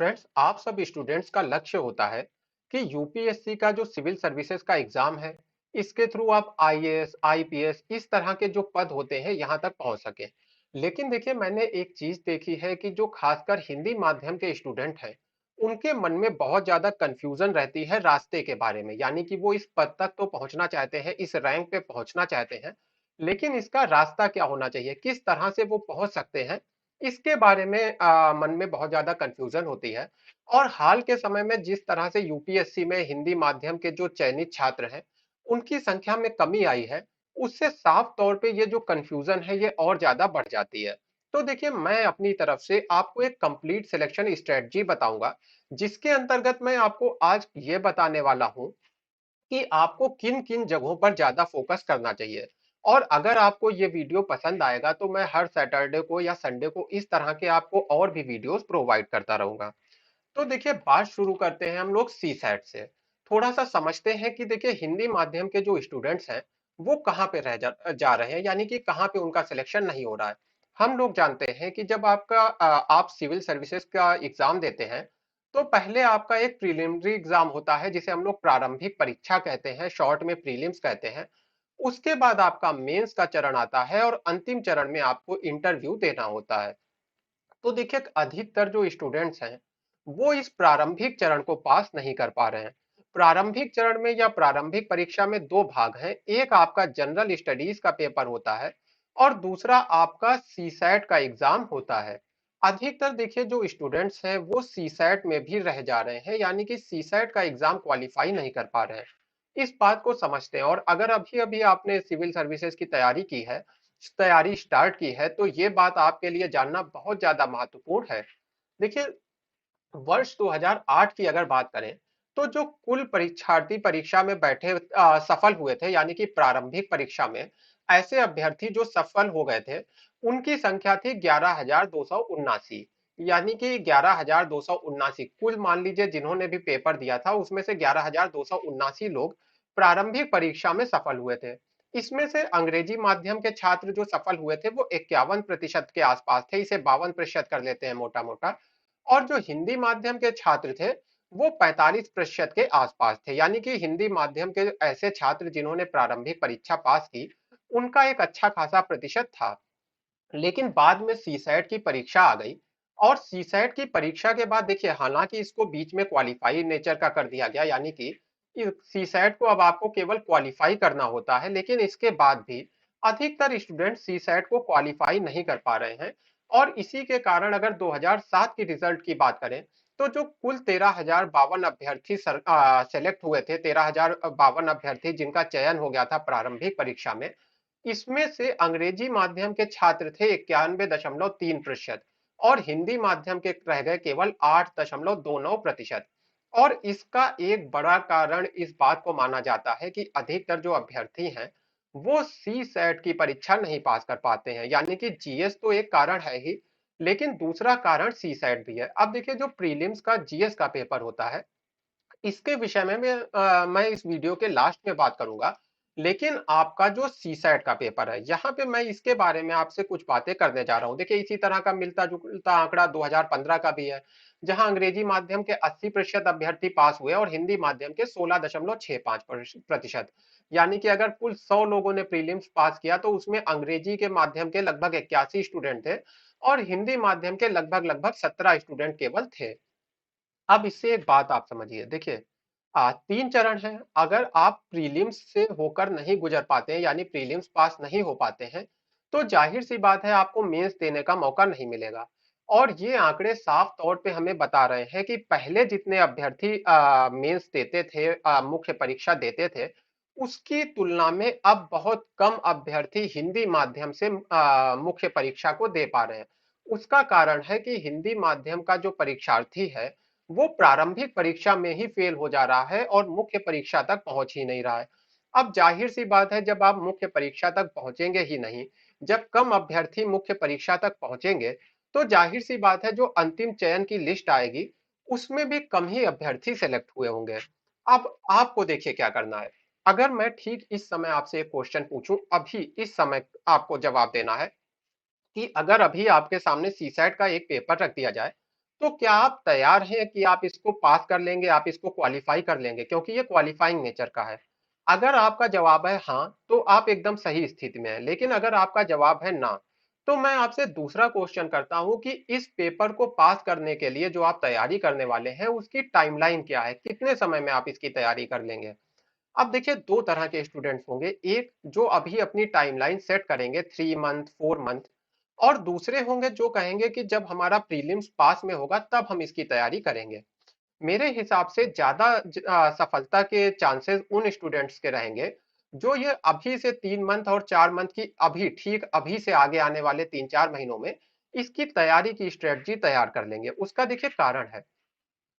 Friends, आप सब students का लक्ष्य होता है कि यूपीएससी का जो सिविल सर्विसेज का एग्जाम है, इसके थ्रू आप आईएएस आईपीएस इस तरह के जो पद होते हैं यहाँ तक पहुंच सके। लेकिन देखिए, मैंने एक चीज देखी है कि जो खासकर हिंदी माध्यम के स्टूडेंट हैं, उनके मन में बहुत ज्यादा कंफ्यूजन रहती है रास्ते के बारे में। यानी कि वो इस पद तक तो पहुंचना चाहते हैं, इस रैंक पे पहुंचना चाहते हैं, लेकिन इसका रास्ता क्या होना चाहिए, किस तरह से वो पहुंच सकते हैं, इसके बारे में मन में बहुत ज्यादा कंफ्यूजन होती है। और हाल के समय में जिस तरह से यूपीएससी में हिंदी माध्यम के जो चयनित छात्र हैं, उनकी संख्या में कमी आई है, उससे साफ तौर पे ये जो कंफ्यूजन है ये और ज्यादा बढ़ जाती है। तो देखिए, मैं अपनी तरफ से आपको एक कंप्लीट सिलेक्शन स्ट्रेटजी बताऊंगा, जिसके अंतर्गत मैं आपको आज ये बताने वाला हूं कि आपको किन किन जगहों पर ज्यादा फोकस करना चाहिए। और अगर आपको ये वीडियो पसंद आएगा तो मैं हर सैटरडे को या संडे को इस तरह के आपको और भी वीडियोस प्रोवाइड करता रहूंगा। तो देखिए, बात शुरू करते हैं हम लोग सी सेट से। थोड़ा सा समझते हैं कि देखिए, हिंदी माध्यम के जो स्टूडेंट्स हैं, वो कहाँ पे जा रहे हैं, यानी कि कहाँ पे उनका सिलेक्शन नहीं हो रहा है। हम लोग जानते हैं कि जब आप सिविल सर्विसेज का एग्जाम देते हैं, तो पहले आपका एक प्रीलिमिनरी एग्जाम होता है, जिसे हम लोग प्रारंभिक परीक्षा कहते हैं, शॉर्ट में प्रीलिम्स कहते हैं। उसके बाद आपका मेंस का चरण आता है और अंतिम चरण में आपको इंटरव्यू देना होता है। तो देखिए, अधिकतर जो स्टूडेंट्स हैं, वो इस प्रारंभिक चरण को पास नहीं कर पा रहे हैं। प्रारंभिक चरण में या प्रारंभिक परीक्षा में दो भाग हैं। एक आपका जनरल स्टडीज का पेपर होता है और दूसरा आपका सी सैट का एग्जाम होता है। अधिकतर देखिए, जो स्टूडेंट्स हैं वो सी सैट में भी रह जा रहे हैं, यानी कि सी सैट का एग्जाम क्वालिफाई नहीं कर पा रहे हैं। इस बात को समझते हैं। और अगर अभी अभी आपने सिविल सर्विसेज की तैयारी स्टार्ट की है, तो ये बात आपके लिए जानना बहुत ज्यादा महत्वपूर्ण है। देखिए, वर्ष 2008 की अगर बात करें, तो जो कुल परीक्षार्थी परीक्षा में सफल हुए थे, यानी कि प्रारंभिक परीक्षा में ऐसे अभ्यर्थी जो सफल हो गए थे, उनकी संख्या थी 11,279। यानी कि 11,279 कुल, मान लीजिए जिन्होंने भी पेपर दिया था उसमें से 11,279 लोग प्रारंभिक परीक्षा में सफल हुए थे। इसमें से अंग्रेजी माध्यम के छात्र जो सफल हुए थे वो 51% के आसपास थे, इसे 52% कर लेते हैं मोटा मोटा। और जो हिंदी माध्यम के छात्र थे, वो 45% के आसपास थे। यानी कि हिंदी माध्यम के ऐसे छात्र जिन्होंने प्रारंभिक परीक्षा पास की, उनका एक अच्छा खासा प्रतिशत था। लेकिन बाद में सी सैट की परीक्षा आ गई। और सी सैट की परीक्षा के बाद देखिए, हालांकि इसको बीच में क्वालिफाई नेचर का कर दिया गया, यानी कि सी सैट को अब आपको केवल क्वालिफाई करना होता है, लेकिन इसके बाद भी अधिकतर स्टूडेंट सी सैट को क्वालिफाई नहीं कर पा रहे हैं। और इसी के कारण अगर 2007 की रिजल्ट की बात करें, तो जो कुल 13,052 अभ्यर्थी सेलेक्ट हुए थे, 13,052 अभ्यर्थी जिनका चयन हो गया था प्रारंभिक परीक्षा में, इसमें से अंग्रेजी माध्यम के छात्र थे 91.3% और हिंदी माध्यम के रह गए केवल 8.29%। और इसका एक बड़ा कारण इस बात को माना जाता है कि अधिकतर जो अभ्यर्थी हैं, वो सी सेट की परीक्षा नहीं पास कर पाते हैं। यानी कि जीएस तो एक कारण है ही, लेकिन दूसरा कारण सी सेट भी है। अब देखिए, जो प्रीलिम्स का जीएस का पेपर होता है, इसके विषय में मैं इस वीडियो के लास्ट में बात करूंगा। लेकिन आपका जो सी सैट का पेपर है, यहाँ पे मैं इसके बारे में आपसे कुछ बातें करने जा रहा हूँ। देखिए, इसी तरह का मिलता जुलता आंकड़ा 2015 का भी है, जहां अंग्रेजी माध्यम के 80% अभ्यर्थी पास हुए और हिंदी माध्यम के 16.65%। यानी कि अगर कुल 100 लोगों ने प्रीलिम्स पास किया, तो उसमें अंग्रेजी के माध्यम के लगभग 81 स्टूडेंट थे और हिंदी माध्यम के लगभग लगभग 17 स्टूडेंट केवल थे। अब इससे एक बात आप समझिए। देखिए, तीन चरण हैं। अगर आप प्रीलिम्स से होकर नहीं गुजर पाते हैं, यानी प्रीलिम्स पास नहीं हो पाते हैं, तो जाहिर सी बात है आपको मेंस देने का मौका नहीं मिलेगा। और ये आंकड़े साफ तौर पे हमें बता रहे हैं कि पहले जितने अभ्यर्थी मेंस देते थे, मुख्य परीक्षा देते थे, उसकी तुलना में अब बहुत कम अभ्यर्थी हिंदी माध्यम से मुख्य परीक्षा को दे पा रहे हैं। उसका कारण है कि हिंदी माध्यम का जो परीक्षार्थी है, वो प्रारंभिक परीक्षा में ही फेल हो जा रहा है और मुख्य परीक्षा तक पहुंच ही नहीं रहा है। अब जाहिर सी बात है, जब आप मुख्य परीक्षा तक पहुंचेंगे ही नहीं, जब कम अभ्यर्थी मुख्य परीक्षा तक पहुंचेंगे, तो जाहिर सी बात है जो अंतिम चयन की लिस्ट आएगी, उसमें भी कम ही अभ्यर्थी सेलेक्ट हुए होंगे। अब आपको देखिए क्या करना है। अगर मैं ठीक इस समय आपसे एक क्वेश्चन पूछूं, अभी इस समय आपको जवाब देना है कि अगर अभी आपके सामने सीसैट का एक पेपर रख दिया जाए, तो क्या आप तैयार हैं कि आप इसको पास कर लेंगे, आप इसको क्वालिफाई कर लेंगे, क्योंकि ये क्वालिफाइंग नेचर का है। अगर आपका जवाब है हाँ, तो आप एकदम सही स्थिति में हैं। लेकिन अगर आपका जवाब है ना, तो मैं आपसे दूसरा क्वेश्चन करता हूं कि इस पेपर को पास करने के लिए जो आप तैयारी करने वाले हैं उसकी टाइमलाइन क्या है, कितने समय में आप इसकी तैयारी कर लेंगे। अब देखिए दो तरह के स्टूडेंट्स होंगे, एक जो अभी अपनी टाइमलाइन सेट करेंगे 3 मंथ 4 मंथ, और दूसरे होंगे जो कहेंगे कि जब हमारा प्रीलिम्स पास में होगा तब हम इसकी तैयारी करेंगे। मेरे हिसाब से ज्यादा सफलता के चांसेस उन स्टूडेंट्स के रहेंगे जो ये अभी से 3 मंथ और 4 मंथ की अभी ठीक अभी से आगे आने वाले 3 4 महीनों में इसकी तैयारी की स्ट्रेटजी तैयार कर लेंगे। उसका देखिए कारण है,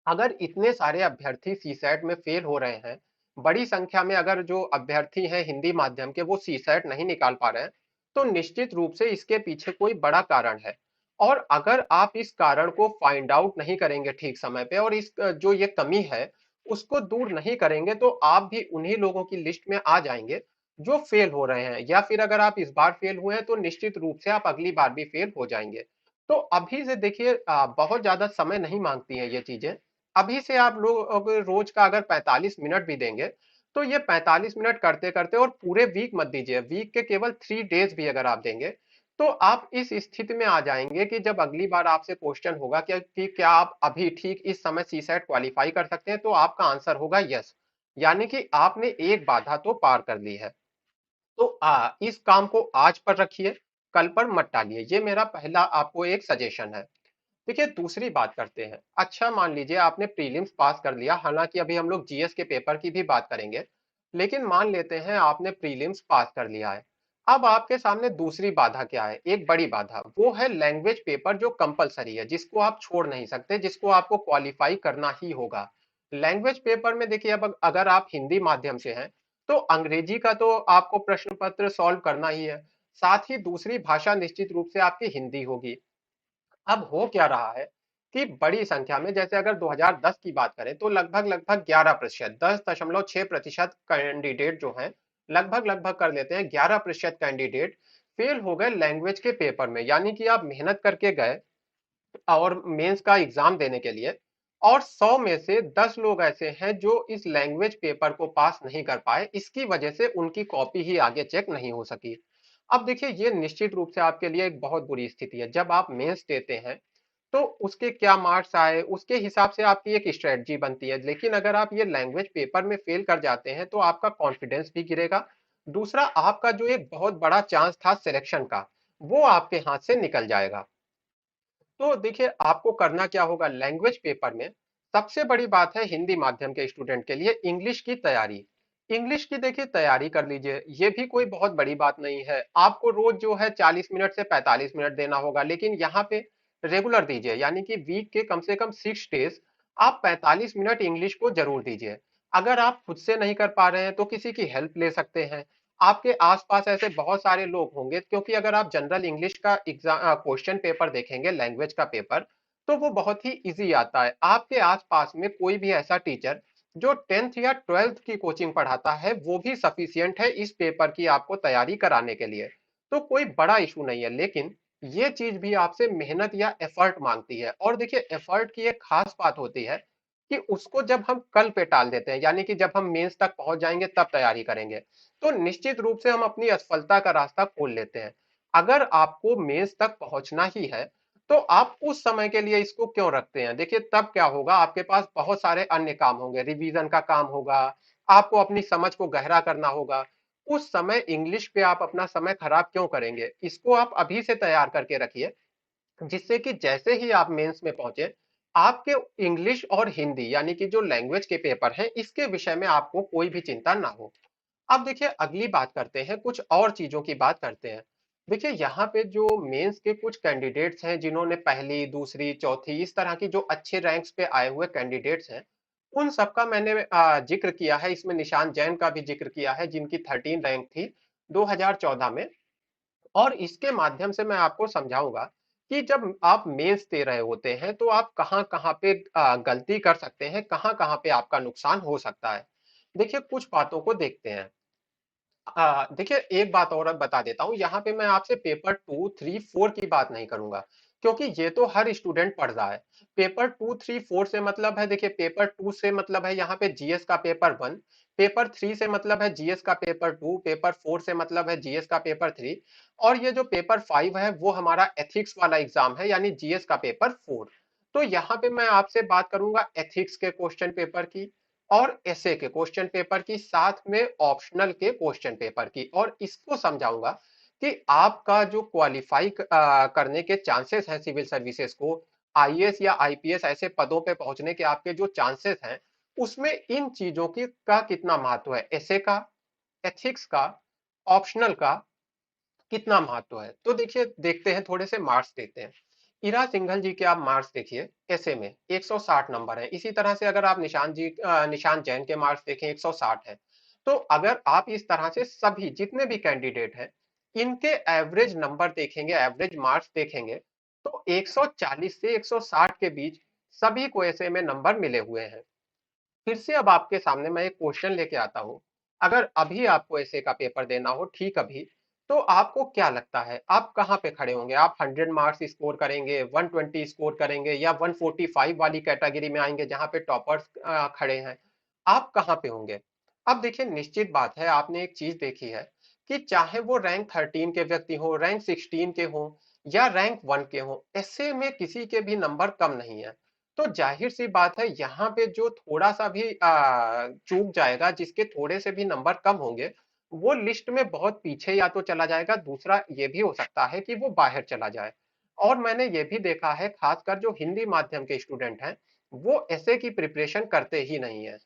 अगर इतने सारे अभ्यर्थी सीसैट में फेल हो रहे हैं, बड़ी संख्या में अगर जो अभ्यर्थी हैं हिंदी माध्यम के वो सीसैट नहीं निकाल पा रहे हैं, तो निश्चित रूप से इसके पीछे कोई बड़ा कारण है। और अगर आप इस कारण को फाइंड आउट नहीं करेंगे ठीक समय पे और इस जो ये कमी है उसको दूर नहीं करेंगे, तो आप भी उन्हीं लोगों की लिस्ट में आ जाएंगे जो फेल हो रहे हैं, या फिर अगर आप इस बार फेल हुए हैं तो निश्चित रूप से आप अगली बार भी फेल हो जाएंगे। तो अभी से देखिए बहुत ज्यादा समय नहीं मांगती हैं ये चीजें। अभी से आप लोग अगर रोज का अगर 45 मिनट भी देंगे, तो ये 45 मिनट करते करते, और पूरे वीक मत दीजिए, वीक के केवल 3 डेज भी अगर आप देंगे, तो आप इस स्थिति में आ जाएंगे कि जब अगली बार आपसे क्वेश्चन होगा कि क्या आप अभी ठीक इस समय सीसेट क्वालिफाई कर सकते हैं, तो आपका आंसर होगा यस। यानी कि आपने एक बाधा तो पार कर ली है। तो इस काम को आज पर रखिए, कल पर मत टालिए, ये मेरा पहला आपको एक सजेशन है। देखिए दूसरी बात करते हैं, अच्छा मान लीजिए आपने प्रीलिम्स पास कर लिया, हालांकि अभी हम लोग जीएस के पेपर की भी बात करेंगे, लेकिन मान लेते हैं आपने प्रीलिम्स पास कर लिया है। अब आपके सामने दूसरी बाधा क्या है, एक बड़ी बाधा, वो है लैंग्वेज पेपर जो कंपलसरी है, जिसको आप छोड़ नहीं सकते, जिसको आपको क्वालिफाई करना ही होगा। लैंग्वेज पेपर में देखिए, अब अगर आप हिंदी माध्यम से हैं तो अंग्रेजी का तो आपको प्रश्न पत्र सॉल्व करना ही है, साथ ही दूसरी भाषा निश्चित रूप से आपकी हिंदी होगी। अब हो क्या रहा है कि बड़ी संख्या में, जैसे अगर 2010 की बात करें तो लगभग लगभग 11%, 10.6% कैंडिडेट जो हैं, लगभग लगभग कर लेते हैं 11% कैंडिडेट फेल हो गए लैंग्वेज के पेपर में। यानी कि आप मेहनत करके गए और मेंस का एग्जाम देने के लिए, और 100 में से 10 लोग ऐसे हैं जो इस लैंग्वेज पेपर को पास नहीं कर पाए, इसकी वजह से उनकी कॉपी ही आगे चेक नहीं हो सकी। अब देखिए ये निश्चित रूप से आपके लिए एक बहुत बुरी स्थिति है। जब आप मेंस देते हैं तो उसके क्या मार्क्स आए उसके हिसाब से आपकी एक स्ट्रेटजी बनती है, लेकिन अगर आप ये लैंग्वेज पेपर में फेल कर जाते हैं तो आपका कॉन्फिडेंस भी गिरेगा। दूसरा, आपका जो एक बहुत बड़ा चांस था सिलेक्शन का, वो आपके हाथ से निकल जाएगा। तो देखिए आपको करना क्या होगा लैंग्वेज पेपर में, सबसे बड़ी बात है हिंदी माध्यम के स्टूडेंट के लिए इंग्लिश की तैयारी। इंग्लिश की देखिए तैयारी कर लीजिए, ये भी कोई बहुत बड़ी बात नहीं है। आपको रोज जो है 40 मिनट से 45 मिनट देना होगा, लेकिन यहाँ पे रेगुलर दीजिए, यानी कि वीक के कम से कम 6 डेज आप 45 मिनट इंग्लिश को जरूर दीजिए। अगर आप खुद से नहीं कर पा रहे हैं तो किसी की हेल्प ले सकते हैं। आपके आसपास ऐसे बहुत सारे लोग होंगे, क्योंकि अगर आप जनरल इंग्लिश का एग्जाम क्वेश्चन पेपर देखेंगे लैंग्वेज का पेपर, तो वो बहुत ही इजी आता है। आपके आसपास में कोई भी ऐसा टीचर जो 10th या 12th की कोचिंग पढ़ाता है, वो भी सफिशियंट है इस पेपर की आपको तैयारी कराने के लिए। तो कोई बड़ा इशू नहीं है, लेकिन ये चीज भी आपसे मेहनत या एफर्ट मांगती है। और देखिए एफर्ट की एक खास बात होती है कि उसको जब हम कल पे टाल देते हैं, यानी कि जब हम मेंस तक पहुंच जाएंगे तब तैयारी करेंगे, तो निश्चित रूप से हम अपनी असफलता का रास्ता खोल लेते हैं। अगर आपको मेंस तक पहुंचना ही है, तो आप उस समय के लिए इसको क्यों रखते हैं। देखिए तब क्या होगा, आपके पास बहुत सारे अन्य काम होंगे, रिवीजन का काम होगा, आपको अपनी समझ को गहरा करना होगा। उस समय इंग्लिश पे आप अपना समय खराब क्यों करेंगे, इसको आप अभी से तैयार करके रखिए, जिससे कि जैसे ही आप मेंस में पहुंचे, आपके इंग्लिश और हिंदी यानी कि जो लैंग्वेज के पेपर हैं इसके विषय में आपको कोई भी चिंता ना हो। अब देखिए अगली बात करते हैं, कुछ और चीजों की बात करते हैं। देखिए यहाँ पे जो मेंस के कुछ कैंडिडेट्स हैं जिन्होंने पहली दूसरी चौथी इस तरह की जो अच्छे रैंक्स पे आए हुए कैंडिडेट्स हैं, उन सबका मैंने जिक्र किया है, इसमें निशान जैन का भी जिक्र किया है जिनकी 13 रैंक थी 2014 में। और इसके माध्यम से मैं आपको समझाऊंगा कि जब आप मेंस दे रहे होते हैं तो आप कहाँ कहाँ पे गलती कर सकते हैं, कहाँ कहाँ पे आपका नुकसान हो सकता है। देखिए कुछ बातों को देखते हैं। देखिए एक बात और अब बता देता हूँ, यहाँ पे मैं आपसे पेपर 2 3 4 की बात नहीं करूंगा। क्योंकि ये तो हर स्टूडेंट पढ़ रहा है। पेपर 2, 3, 4 से मतलब है, देखिए पेपर 2 से मतलब है यहाँ पे जीएस का पेपर 1, पेपर 3 से मतलब है जीएस का पेपर 2, पेपर 4 से मतलब है जीएस का पेपर 3, और ये जो पेपर 5 है वो हमारा एथिक्स वाला एग्जाम है, यानी जीएस का पेपर 4। तो यहाँ पे मैं आपसे बात करूंगा एथिक्स के क्वेश्चन पेपर की, और एसए के क्वेश्चन पेपर की, साथ में ऑप्शनल के क्वेश्चन पेपर की, और इसको समझाऊंगा कि आपका जो क्वालिफाई करने के चांसेस हैं सिविल सर्विसेज को, आईएएस या आईपीएस ऐसे पदों पे पहुंचने के आपके जो चांसेस हैं, उसमें इन चीजों की का कितना महत्व है, एसे का, एथिक्स का, ऑप्शनल का कितना महत्व है। तो देखिए, देखते हैं, थोड़े से मार्क्स देखते हैं। इरा सिंघल जी के आप मार्क्स देखिए, ऐसे में 160 नंबर है। इसी तरह से अगर आप निशान जैन के मार्क्स देखें, 160 है। तो अगर आप इस तरह से सभी जितने भी कैंडिडेट हैं, इनके एवरेज नंबर देखेंगे, एवरेज मार्क्स देखेंगे, तो 140 से 160 के बीच सभी को ऐसे में नंबर मिले हुए हैं। फिर से अब आपके सामने मैं एक क्वेश्चन लेके आता हूँ। अगर अभी आपको ऐसे का पेपर देना हो, ठीक अभी, तो आपको क्या लगता है आप कहाँ पे खड़े होंगे? आप 100 मार्क्स स्कोर करेंगे, 120 स्कोर करेंगे, या 145 वाली कैटेगरी में आएंगे जहां पे टॉपर्स खड़े हैं? आप कहाँ पे होंगे? अब देखिए, निश्चित बात है, आपने एक चीज देखी है कि चाहे वो रैंक 13 के व्यक्ति हो, रैंक 16 के हो, या रैंक 1 के हो, ऐसे में किसी के भी नंबर कम नहीं है। तो जाहिर सी बात है, यहाँ पे जो थोड़ा सा भी चूक जाएगा, जिसके थोड़े से भी नंबर कम होंगे, वो लिस्ट में बहुत पीछे या तो चला जाएगा, दूसरा ये भी हो सकता है कि वो बाहर चला जाए। और मैंने ये भी देखा है, खासकर जो हिंदी माध्यम के स्टूडेंट हैं, वो ऐसे की प्रिपरेशन करते ही नहीं है।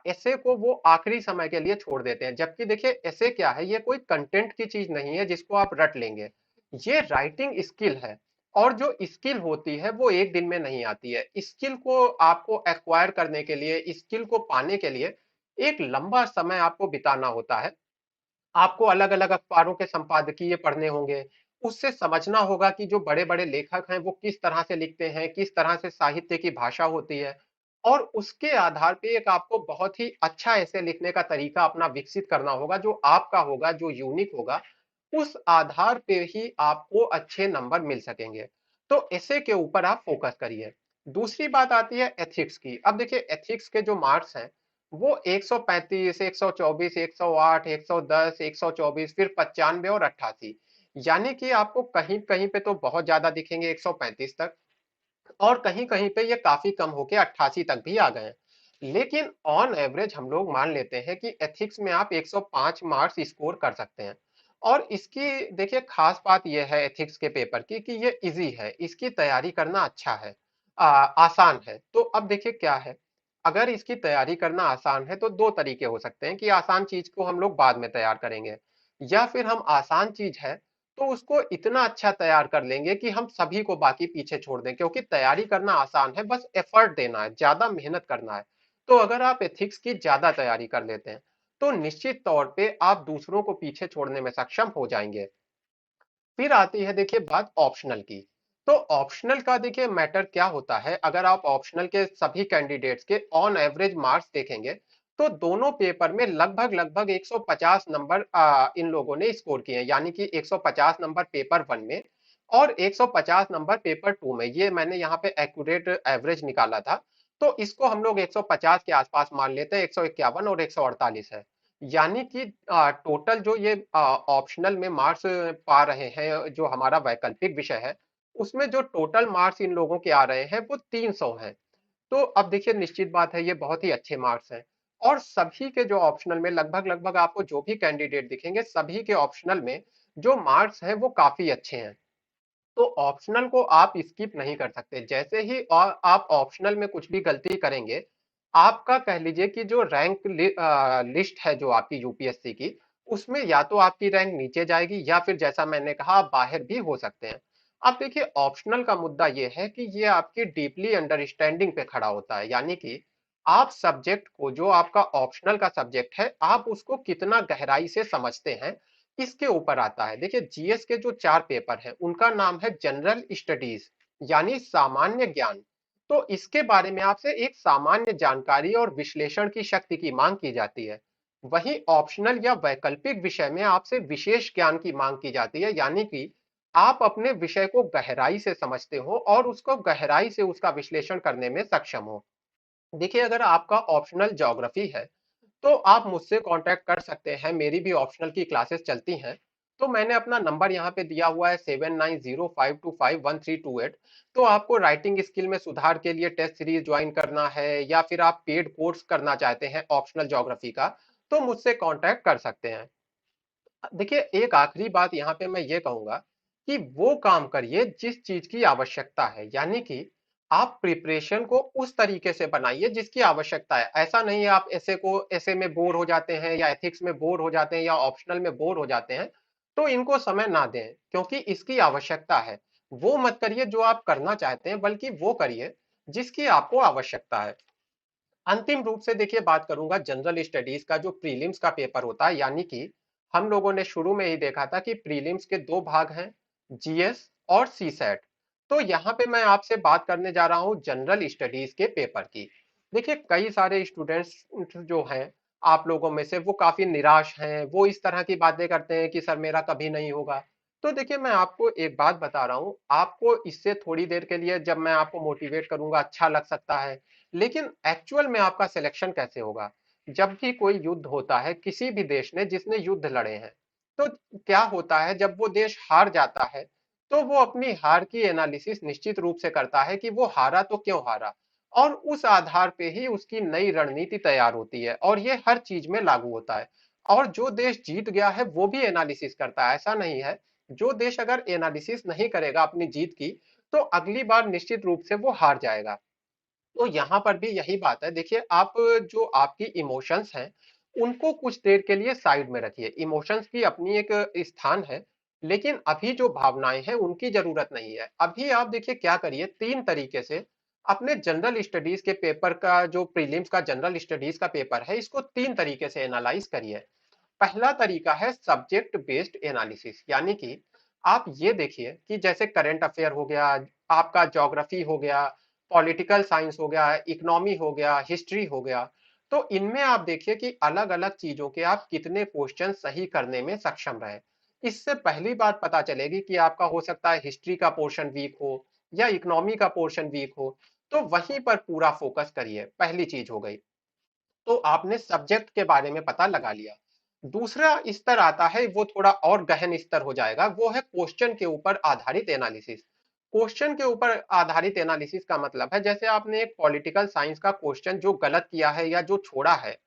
ऐसे को वो आखिरी समय के लिए छोड़ देते हैं, जबकि देखिए ऐसे क्या है, ये कोई कंटेंट की चीज नहीं है जिसको आप रट लेंगे। ये राइटिंग स्किल है, और जो स्किल होती है वो एक दिन में नहीं आती है। स्किल को आपको एक्वायर करने के लिए, स्किल को पाने के लिए एक लंबा समय आपको बिताना होता है। आपको अलग अलग अखबारों के संपादकीय पढ़ने होंगे, उससे समझना होगा कि जो बड़े बड़े लेखक हैं वो किस तरह से लिखते हैं, किस तरह से साहित्य की भाषा होती है, और उसके आधार पे एक आपको बहुत ही अच्छा ऐसे लिखने का तरीका अपना विकसित करना होगा, जो आपका होगा, जो यूनिक होगा। उस आधार पे ही आपको अच्छे नंबर मिल सकेंगे। तो ऐसे के ऊपर आप फोकस करिए। दूसरी बात आती है एथिक्स की। अब देखिए, एथिक्स के जो मार्क्स हैं वो 135, 124, 108, 110, 124, फिर 95 और 88, यानी कि आपको कहीं कहीं पे तो बहुत ज्यादा दिखेंगे 135 तक, और कहीं कहीं पे ये काफी कम होके 88 तक भी आ गए हैं। लेकिन ऑन एवरेज हम लोग मान लेते हैं कि एथिक्स में आप 105 मार्क्स स्कोर कर सकते हैं। और इसकी देखिए खास बात यह है एथिक्स के पेपर की कि ये इजी है, इसकी तैयारी करना अच्छा है, आसान है। तो अब देखिए क्या है, अगर इसकी तैयारी करना आसान है तो दो तरीके हो सकते हैं कि आसान चीज को हम लोग बाद में तैयार करेंगे, या फिर हम आसान चीज है तो उसको इतना अच्छा तैयार कर लेंगे कि हम सभी को बाकी पीछे छोड़ दें, क्योंकि तैयारी करना आसान है, बस एफर्ट देना है, ज्यादा मेहनत करना है। तो अगर आप एथिक्स की ज्यादा तैयारी कर लेते हैं, तो निश्चित तौर पे आप दूसरों को पीछे छोड़ने में सक्षम हो जाएंगे। फिर आती है देखिए बात ऑप्शनल की। तो ऑप्शनल का देखिए मैटर क्या होता है, अगर आप ऑप्शनल के सभी कैंडिडेट्स के ऑन एवरेज मार्क्स देखेंगे, तो दोनों पेपर में लगभग लगभग 150 नंबर इन लोगों ने स्कोर किए हैं, यानी कि 150 नंबर पेपर 1 में और 150 नंबर पेपर 2 में। ये मैंने यहाँ पे एक्यूरेट एवरेज निकाला था, तो इसको हम लोग 150 के आसपास मान लेते हैं, 151 और 148 है। यानी कि टोटल जो ये ऑप्शनल में मार्क्स पा रहे हैं, जो हमारा वैकल्पिक विषय है, उसमें जो टोटल मार्क्स इन लोगों के आ रहे हैं वो 300 हैं। तो अब देखिए, निश्चित बात है ये बहुत ही अच्छे मार्क्स हैं। और सभी के जो ऑप्शनल में लगभग लगभग आपको जो भी कैंडिडेट दिखेंगे, सभी के ऑप्शनल में जो मार्क्स हैं वो काफी अच्छे हैं। तो ऑप्शनल को आप स्किप नहीं कर सकते। जैसे ही आप ऑप्शनल में कुछ भी गलती करेंगे, आपका कह लीजिए कि जो लिस्ट है जो आपकी यूपीएससी की, उसमें या तो आपकी रैंक नीचे जाएगी, या फिर जैसा मैंने कहा आप बाहर भी हो सकते हैं। अब देखिए, ऑप्शनल का मुद्दा ये है कि ये आपकी डीपली अंडरस्टैंडिंग पे खड़ा होता है, यानी कि आप सब्जेक्ट को, जो आपका ऑप्शनल का सब्जेक्ट है, आप उसको कितना गहराई से समझते हैं, इसके ऊपर आता है। देखिए, जीएस के जो 4 पेपर हैं, उनका नाम है जनरल स्टडीज, यानी सामान्य ज्ञान। तो इसके बारे में आपसे एक सामान्य जानकारी और विश्लेषण की शक्ति की मांग की जाती है। वहीं ऑप्शनल या वैकल्पिक विषय में आपसे विशेष ज्ञान की मांग की जाती है, यानी कि आप अपने विषय को गहराई से समझते हो और उसको गहराई से उसका विश्लेषण करने में सक्षम हो। देखिए, अगर आपका ऑप्शनल ज्योग्राफी है तो आप मुझसे कांटेक्ट कर सकते हैं, मेरी भी ऑप्शनल की क्लासेस चलती हैं। तो मैंने अपना नंबर यहाँ पे दिया हुआ है 7905251328। तो आपको राइटिंग स्किल में सुधार के लिए टेस्ट सीरीज ज्वाइन करना है या फिर आप पेड कोर्स करना चाहते हैं ऑप्शनल ज्योग्राफी का, तो मुझसे कांटेक्ट कर सकते हैं। देखिए, एक आखिरी बात यहाँ पे मैं ये कहूंगा कि वो काम करिए जिस चीज की आवश्यकता है, यानी कि आप प्रिपरेशन को उस तरीके से बनाइए जिसकी आवश्यकता है। ऐसा नहीं है आप ऐसे में बोर हो जाते हैं या एथिक्स में बोर हो जाते हैं या ऑप्शनल में बोर हो जाते हैं, तो इनको समय ना दें क्योंकि इसकी आवश्यकता है। वो मत करिए जो आप करना चाहते हैं, बल्कि वो करिए जिसकी आपको आवश्यकता है। अंतिम रूप से देखिए, बात करूंगा जनरल स्टडीज का जो प्रीलिम्स का पेपर होता है, यानी कि हम लोगों ने शुरू में ही देखा था कि प्रीलिम्स के दो भाग हैं, जीएस और सी सेट। तो यहाँ पे मैं आपसे बात करने जा रहा हूँ जनरल स्टडीज के पेपर की। देखिए, कई सारे स्टूडेंट्स जो हैं आप लोगों में से, वो काफी निराश हैं, वो इस तरह की बातें करते हैं कि सर मेरा कभी नहीं होगा। तो देखिए, मैं आपको एक बात बता रहा हूँ, आपको इससे थोड़ी देर के लिए जब मैं आपको मोटिवेट करूंगा अच्छा लग सकता है, लेकिन एक्चुअल में आपका सिलेक्शन कैसे होगा? जब भी कोई युद्ध होता है किसी भी देश ने जिसने युद्ध लड़े हैं, तो क्या होता है जब वो देश हार जाता है, तो वो अपनी हार की एनालिसिस निश्चित रूप से करता है कि वो हारा तो क्यों हारा, और उस आधार पे ही उसकी नई रणनीति तैयार होती है, और ये हर चीज में लागू होता है। और जो देश जीत गया है वो भी एनालिसिस करता है, ऐसा नहीं है। जो देश अगर एनालिसिस नहीं करेगा अपनी जीत की, तो अगली बार निश्चित रूप से वो हार जाएगा। तो यहाँ पर भी यही बात है। देखिए, आप जो आपकी इमोशंस हैं उनको कुछ देर के लिए साइड में रखिए। इमोशंस की अपनी एक स्थान है, लेकिन अभी जो भावनाएं हैं उनकी जरूरत नहीं है। अभी आप देखिए क्या करिए, तीन तरीके से अपने जनरल स्टडीज के पेपर का, जो प्रीलिम्स का जनरल स्टडीज का पेपर है, इसको तीन तरीके से एनालाइज करिए। पहला तरीका है सब्जेक्ट बेस्ड एनालिसिस, यानी कि आप ये देखिए कि जैसे करंट अफेयर हो गया, आपका ज्योग्राफी हो गया, पॉलिटिकल साइंस हो गया, इकोनॉमी हो गया, हिस्ट्री हो गया। तो इनमें आप देखिए कि अलग अलग चीजों के आप कितने क्वेश्चन सही करने में सक्षम रहे। इससे पहली बात पता चलेगी कि आपका हो सकता है हिस्ट्री का पोर्शन वीक हो या इकोनॉमी का पोर्शन वीक हो। तो वहीं पर पूरा फोकस करिए, पहली चीज हो गई। तो आपने सब्जेक्ट के बारे में पता लगा लिया। दूसरा स्तर आता है, वो थोड़ा और गहन स्तर हो जाएगा, वो है क्वेश्चन के ऊपर आधारित एनालिसिस। क्वेश्चन के ऊपर आधारित एनालिसिस का मतलब है, जैसे आपने एक पॉलिटिकल साइंस का क्वेश्चन जो गलत किया है या जो छोड़ा है,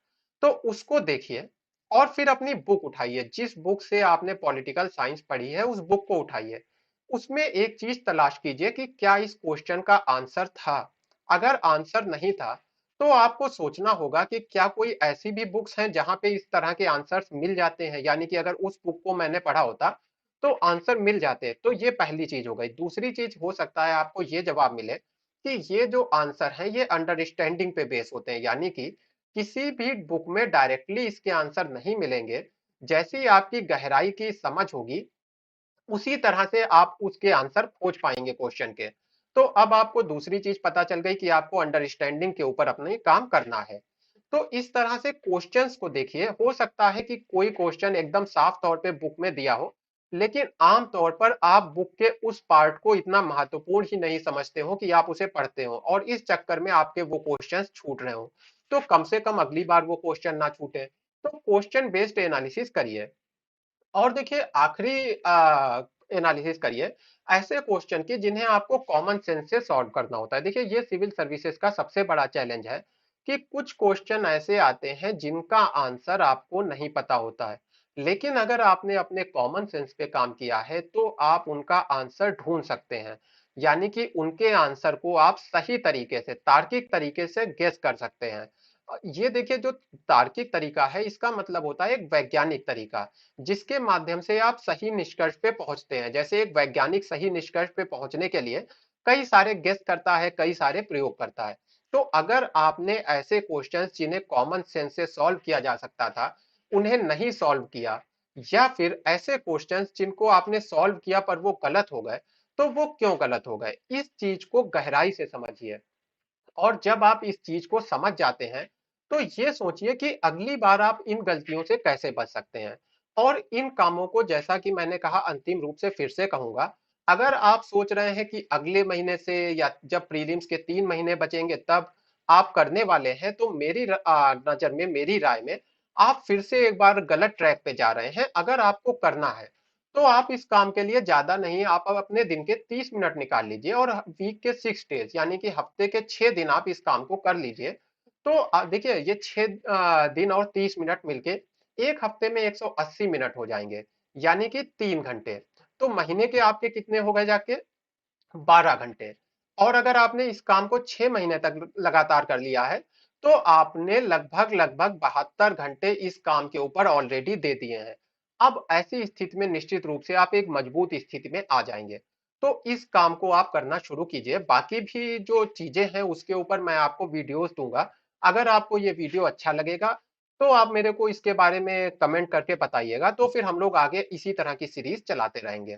तो उसको देखिए और फिर अपनी बुक उठाइए, जिस बुक से आपने पॉलिटिकल साइंस पढ़ी है उस बुक को उठाइए। उसमें एक चीज तलाश कीजिए कि क्या इस क्वेश्चन का आंसर था। अगर आंसर नहीं था, तो आपको सोचना होगा कि क्या कोई ऐसी भी बुक्स हैं जहां पे इस तरह के आंसर्स मिल जाते हैं, यानी कि अगर उस बुक को मैंने पढ़ा होता तो आंसर मिल जाते। तो ये पहली चीज हो गई। दूसरी चीज हो सकता है आपको ये जवाब मिले कि ये जो आंसर है ये अंडरस्टैंडिंग पे बेस होते हैं, यानी कि किसी भी बुक में डायरेक्टली इसके आंसर नहीं मिलेंगे। जैसी आपकी गहराई की समझ होगी उसी तरह से आप उसके आंसर खोज पाएंगे क्वेश्चन के। तो अब आपको दूसरी चीज पता चल गई कि आपको अंडरस्टैंडिंग के ऊपर अपने काम करना है। तो इस तरह से क्वेश्चंस को देखिए, हो सकता है कि कोई क्वेश्चन एकदम साफ तौर पे बुक में दिया हो, लेकिन आम तौर पर आप बुक के उस पार्ट को इतना महत्वपूर्ण ही नहीं समझते हो कि आप उसे पढ़ते हो, और इस चक्कर में आपके वो क्वेश्चंस छूट रहे हो। तो कम से कम अगली बार वो क्वेश्चन ना छूटे। तो क्वेश्चन बेस्ड एनालिसिस करिए। और देखिए, आखिरी एनालिसिस करिए ऐसे क्वेश्चन की जिन्हें आपको कॉमन सेंस से सॉल्व करना होता है। देखिए, ये सिविल सर्विसेज का सबसे बड़ा चैलेंज है कि कुछ क्वेश्चन ऐसे आते हैं जिनका आंसर आपको नहीं पता होता है, लेकिन अगर आपने अपने कॉमन सेंस पे काम किया है तो आप उनका आंसर ढूंढ सकते हैं, यानी कि उनके आंसर को आप सही तरीके से, तार्किक तरीके से गेस कर सकते हैं। ये देखिए, जो तार्किक तरीका है इसका मतलब होता है एक वैज्ञानिक तरीका, जिसके माध्यम से आप सही निष्कर्ष पे पहुंचते हैं। जैसे एक वैज्ञानिक सही निष्कर्ष पे पहुंचने के लिए कई सारे गेस करता है, कई सारे प्रयोग करता है। तो अगर आपने ऐसे क्वेश्चंस जिन्हें कॉमन सेंस से सॉल्व किया जा सकता था उन्हें नहीं सॉल्व किया, या फिर ऐसे क्वेश्चंस जिनको आपने सॉल्व किया पर वो गलत हो गए, तो वो क्यों गलत हो गए, इस चीज को गहराई से समझिए। और जब आप इस चीज को समझ जाते हैं, तो ये सोचिए कि अगली बार आप इन गलतियों से कैसे बच सकते हैं। और इन कामों को, जैसा कि मैंने कहा, अंतिम रूप से फिर से कहूंगा, अगर आप सोच रहे हैं कि अगले महीने से या जब प्रीलिम्स के 3 महीने बचेंगे तब आप करने वाले हैं, तो नजर में, मेरी राय में आप फिर से एक बार गलत ट्रैक पे जा रहे हैं। अगर आपको करना है तो आप इस काम के लिए ज्यादा नहीं, आप अब अपने दिन के 30 मिनट निकाल लीजिए और वीक के 6 डेज यानी कि हफ्ते के 6 दिन आप इस काम को कर लीजिए। तो देखिए ये 6 दिन और 30 मिनट मिलके एक हफ्ते में 180 मिनट हो जाएंगे, यानी कि 3 घंटे। तो महीने के आपके कितने हो गए जाके, 12 घंटे। और अगर आपने इस काम को 6 महीने तक लगातार कर लिया है तो आपने लगभग लगभग 72 घंटे इस काम के ऊपर ऑलरेडी दे दिए हैं। अब ऐसी स्थिति में निश्चित रूप से आप एक मजबूत स्थिति में आ जाएंगे। तो इस काम को आप करना शुरू कीजिए। बाकी भी जो चीजें हैं उसके ऊपर मैं आपको वीडियोस दूंगा। अगर आपको ये वीडियो अच्छा लगेगा तो आप मेरे को इसके बारे में कमेंट करके बताइएगा, तो फिर हम लोग आगे इसी तरह की सीरीज चलाते रहेंगे।